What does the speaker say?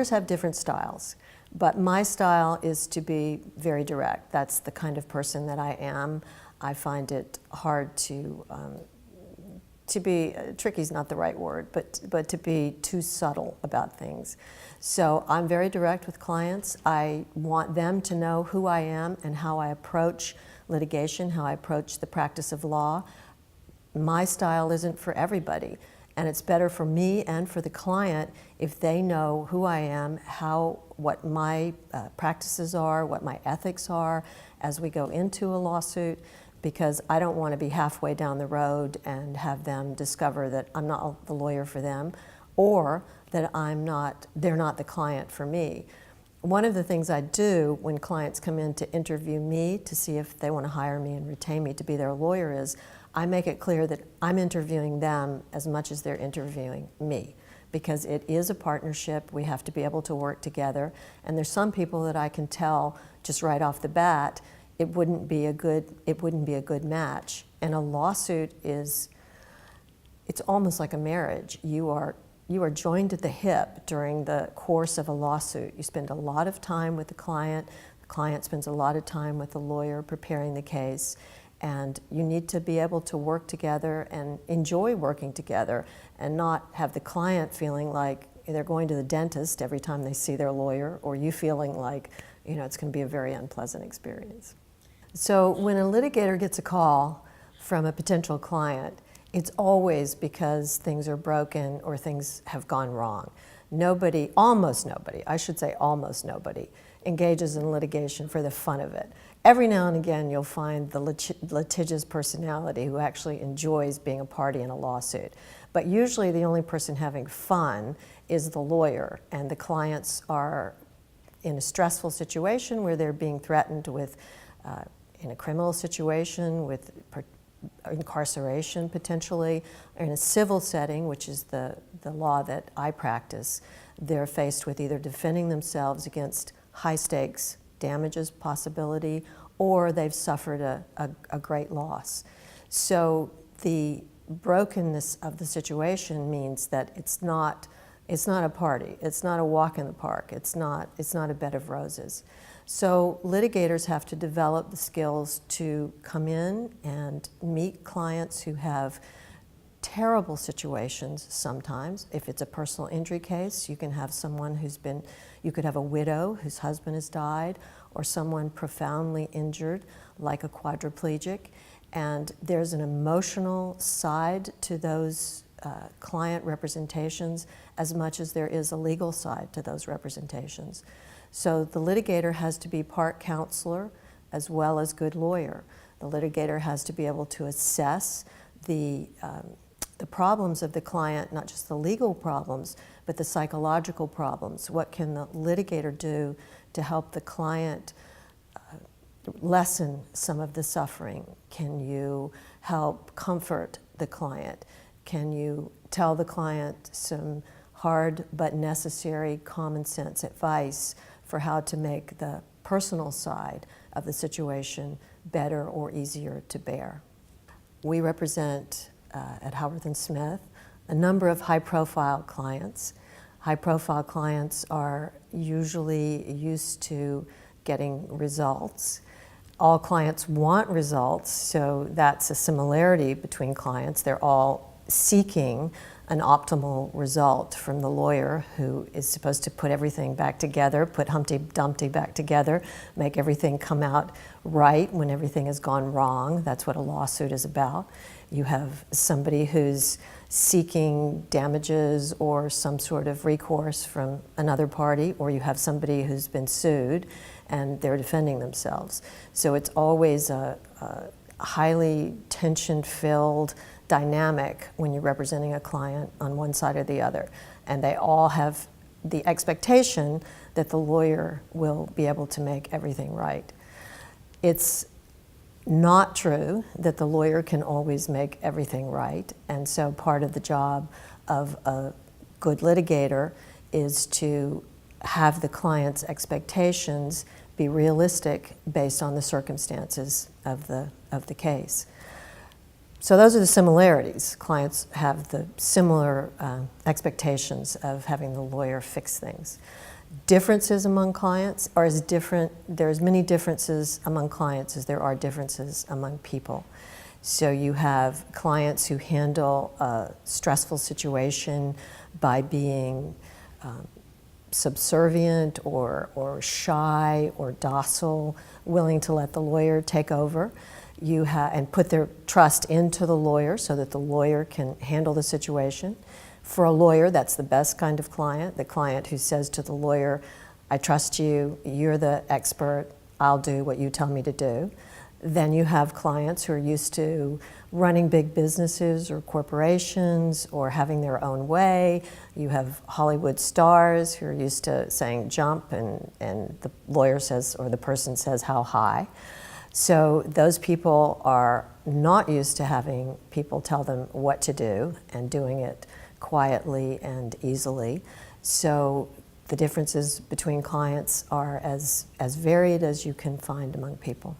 lawyers have different styles, but my style is to be very direct. That's the kind of person that I am. I find it hard to be, tricky is not the right word, but to be too subtle about things. So I'm very direct with clients. I want them to know who I am and how I approach litigation, how I approach the practice of law. My style isn't for everybody, and it's better for me and for the client if they know who I am, what my practices are, what my ethics are as we go into a lawsuit, because I don't want to be halfway down the road and have them discover that I'm not the lawyer for them, or that they're not the client for me. One of the things I do when clients come in to interview me to see if they want to hire me and retain me to be their lawyer is I make it clear that I'm interviewing them as much as they're interviewing me, because it is a partnership. We have to be able to work together, and there's some people that I can tell just right off the bat it wouldn't be a good match. And a lawsuit it's almost like a marriage. You are joined at the hip during the course of a lawsuit. You spend a lot of time with the client spends a lot of time with the lawyer preparing the case, and you need to be able to work together and enjoy working together and not have the client feeling like they're going to the dentist every time they see their lawyer, or you feeling like it's going to be a very unpleasant experience. So when a litigator gets a call from a potential client, it's always because things are broken or things have gone wrong. Almost nobody engages in litigation for the fun of it. Every now and again you'll find the litigious personality who actually enjoys being a party in a lawsuit. But usually the only person having fun is the lawyer, and the clients are in a stressful situation where they're being threatened with, in a criminal situation, with incarceration potentially, or in a civil setting, which is the law that I practice. They're faced with either defending themselves against high stakes damages possibility, or they've suffered a great loss. So the brokenness of the situation means that it's not a party, it's not a walk in the park, it's not a bed of roses. So litigators have to develop the skills to come in and meet clients who have terrible situations sometimes. If it's a personal injury case, you can have someone you could have a widow whose husband has died, or someone profoundly injured, like a quadriplegic. And there's an emotional side to those client representations as much as there is a legal side to those representations. So the litigator has to be part counselor as well as good lawyer. The litigator has to be able to assess the problems of the client, not just the legal problems, but the psychological problems. What can the litigator do to help the client lessen some of the suffering? Can you help comfort the client? Can you tell the client some hard but necessary common sense advice for how to make the personal side of the situation better or easier to bear? We represent at Howard & Smith a number of high-profile clients. High-profile clients are usually used to getting results. All clients want results, so that's a similarity between clients. They're all seeking an optimal result from the lawyer who is supposed to put everything back together, put Humpty Dumpty back together, make everything come out right when everything has gone wrong. That's what a lawsuit is about. You have somebody who's seeking damages or some sort of recourse from another party, or you have somebody who's been sued and they're defending themselves. So it's always a highly tension-filled dynamic when you're representing a client on one side or the other. And they all have the expectation that the lawyer will be able to make everything right. It's not true that the lawyer can always make everything right, and so part of the job of a good litigator is to have the client's expectations be realistic based on the circumstances of the case. So those are the similarities. Clients have the similar expectations of having the lawyer fix things. Differences among clients are as different, there's many differences among clients as there are differences among people. So you have clients who handle a stressful situation by being subservient or shy or docile, willing to let the lawyer take over. And put their trust into the lawyer so that the lawyer can handle the situation. For a lawyer, that's the best kind of client, the client who says to the lawyer, I trust you, you're the expert, I'll do what you tell me to do. Then you have clients who are used to running big businesses or corporations or having their own way. You have Hollywood stars who are used to saying jump and the lawyer says, or the person says how high. So those people are not used to having people tell them what to do and doing it quietly and easily. So the differences between clients are as varied as you can find among people.